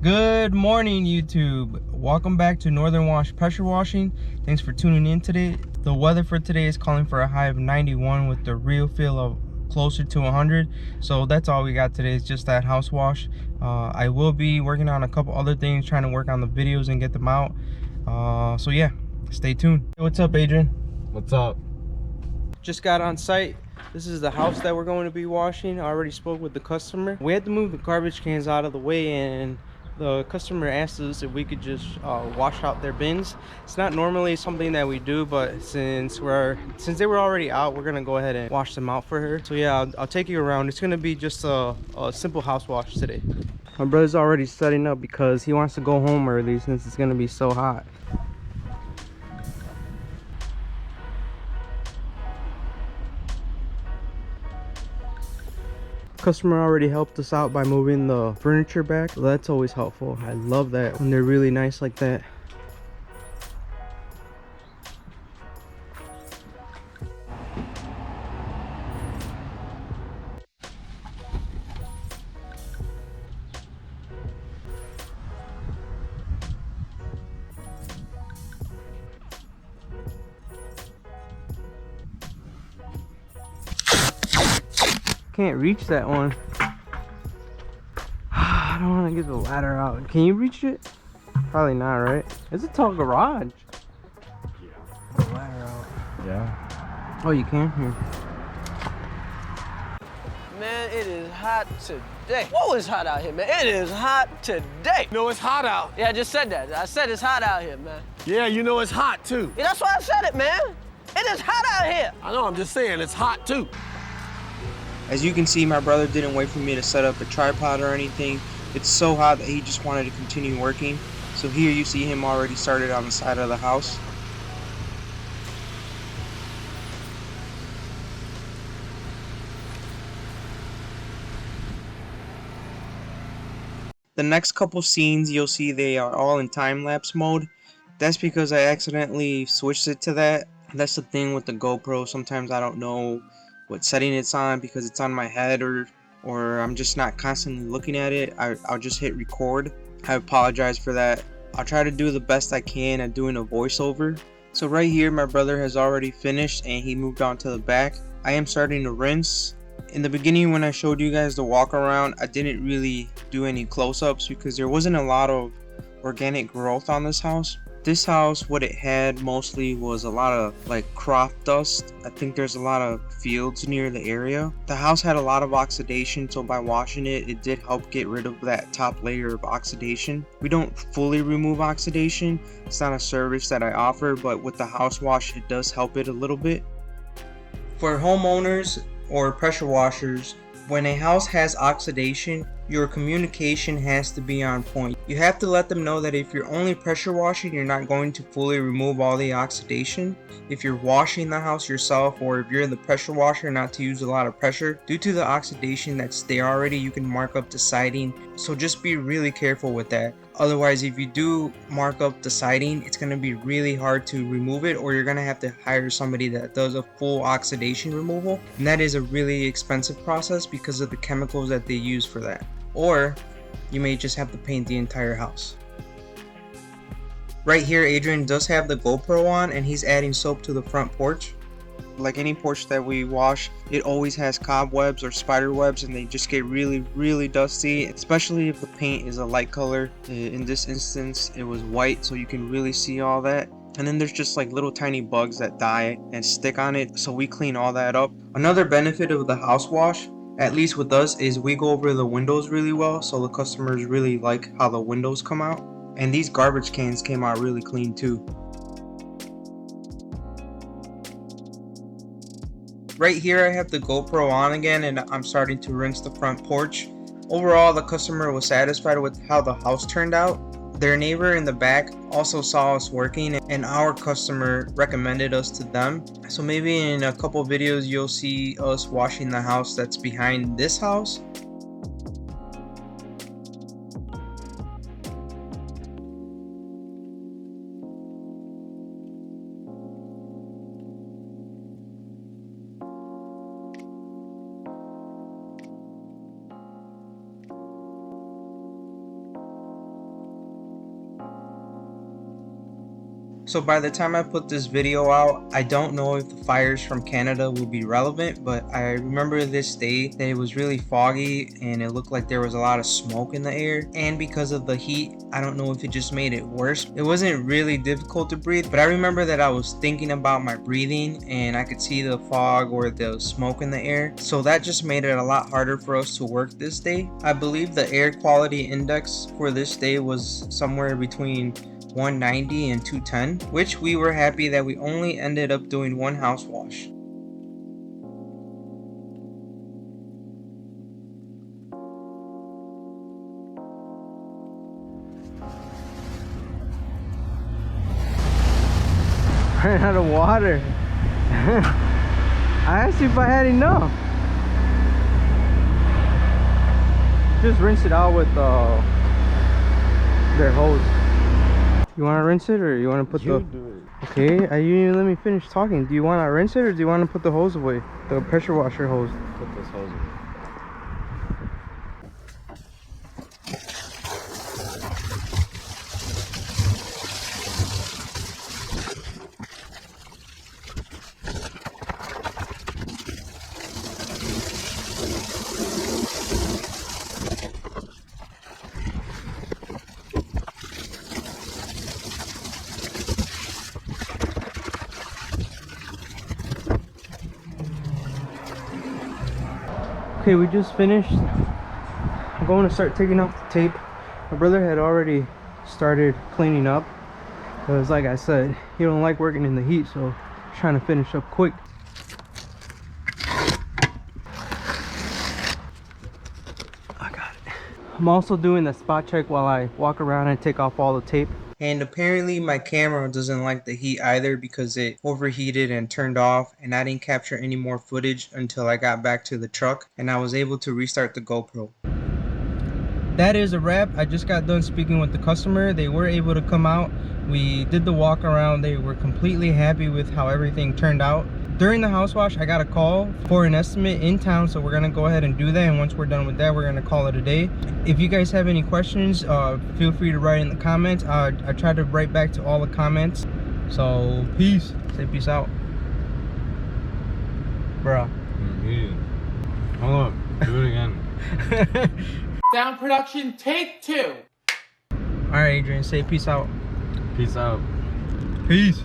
Good morning, YouTube. Welcome back to Northern Wash Pressure Washing. Thanks for tuning in today. The weather for today is calling for a high of 91 with the real feel of closer to 100. So that's all we got today, is just that house wash. I will be working on a couple other things, trying to work on the videos and get them out. So yeah, stay tuned. Hey, what's up, Adrian? What's up? Just got on site. This is the house that we're going to be washing. I already spoke with the customer. We had to move the garbage cans out of the way, and the customer asked us if we could just wash out their bins. It's not normally something that we do, but since they were already out, we're gonna go ahead and wash them out for her. So yeah, I'll take you around. It's gonna be just a simple house wash today. My brother's already setting up because he wants to go home early since it's gonna be so hot. Customer already helped us out by moving the furniture back, so that's always helpful. I love that when they're really nice like that. Can't reach that one. I don't want to get the ladder out. Can you reach it? Probably not, right? It's a tall garage. Yeah. Get the ladder out. Yeah. Oh, you can? Here. Man, it is hot today. Whoa, it's hot out here, man. It is hot today. You know it's hot out. Yeah, I just said that. I said it's hot out here, man. Yeah, you know it's hot too. Yeah, that's why I said it, man. It is hot out here. I know, I'm just saying it's hot too. As you can see, my brother didn't wait for me to set up a tripod or anything. It's so hot that he just wanted to continue working. So here you see him already started on the side of the house. The next couple scenes you'll see they are all in time-lapse mode. That's because I accidentally switched it to that. That's the thing with the GoPro. Sometimes I don't know what setting it's on because it's on my head, or I'm just not constantly looking at it. I'll just hit record. I apologize for that. I'll try to do the best I can at doing a voiceover. So right here my brother has already finished and he moved on to the back. I am starting to rinse. In the beginning when I showed you guys the walk around, I didn't really do any close-ups because there wasn't a lot of organic growth on this house. This house, what it had mostly was a lot of like crop dust. I think there's a lot of fields near the area. The house had a lot of oxidation, so by washing it, it did help get rid of that top layer of oxidation. We don't fully remove oxidation. It's not a service that I offer, but with the house wash, it does help it a little bit. For homeowners or pressure washers, when a house has oxidation, your communication has to be on point. You have to let them know that if you're only pressure washing, you're not going to fully remove all the oxidation. If you're washing the house yourself, or if you're the pressure washer, not to use a lot of pressure. Due to the oxidation that's there already, you can mark up the siding. So just be really careful with that. Otherwise, if you do mark up the siding, it's going to be really hard to remove it, or you're going to have to hire somebody that does a full oxidation removal. And that is a really expensive process because of the chemicals that they use for that. Or you may just have to paint the entire house. Right here, Adrian does have the GoPro on and he's adding soap to the front porch. Like any porch that we wash, it always has cobwebs or spider webs, and they just get really dusty, especially if the paint is a light color. In this instance it was white, so you can really see all that. And then there's just like little tiny bugs that die and stick on it, so we clean all that up. Another benefit of the house wash, at least with us, is we go over the windows really well, so the customers really like how the windows come out. And these garbage cans came out really clean too. Right here I have the GoPro on again and I'm starting to rinse the front porch. Overall, the customer was satisfied with how the house turned out. Their neighbor in the back also saw us working and our customer recommended us to them. So maybe in a couple videos you'll see us washing the house that's behind this house. So by the time I put this video out, I don't know if the fires from Canada will be relevant, but I remember this day that it was really foggy and it looked like there was a lot of smoke in the air, and because of the heat, I don't know if it just made it worse. It wasn't really difficult to breathe, but I remember that I was thinking about my breathing and I could see the fog or the smoke in the air, so that just made it a lot harder for us to work this day. I believe the air quality index for this day was somewhere between 190 and 210, which we were happy that we only ended up doing one house wash. Ran out of water. I asked you if I had enough. Just rinse it out with their hose. You want to rinse it or you want to put You the... do it. Okay, you didn't let me finish talking. Do you want to rinse it or do you want to put the hose away? The pressure washer hose. Put this hose in. Okay, we just finished. I'm going to start taking off the tape. My brother had already started cleaning up because, like I said, he don't like working in the heat, so I'm trying to finish up quick. I got it. I'm also doing the spot check while I walk around and take off all the tape. And apparently my camera doesn't like the heat either because it overheated and turned off, and I didn't capture any more footage until I got back to the truck and I was able to restart the GoPro. That is a wrap. I just got done speaking with the customer. They were able to come out. We did the walk around. They were completely happy with how everything turned out. During the house wash, I got a call for an estimate in town, so we're gonna go ahead and do that, and once we're done with that, we're gonna call it a day. If you guys have any questions, feel free to write in the comments. I try to write back to all the comments. So peace. Say peace out, bruh. Hold up. Do it again. Sound production, take 2. All right, Adrian, say peace out. Peace out. Peace.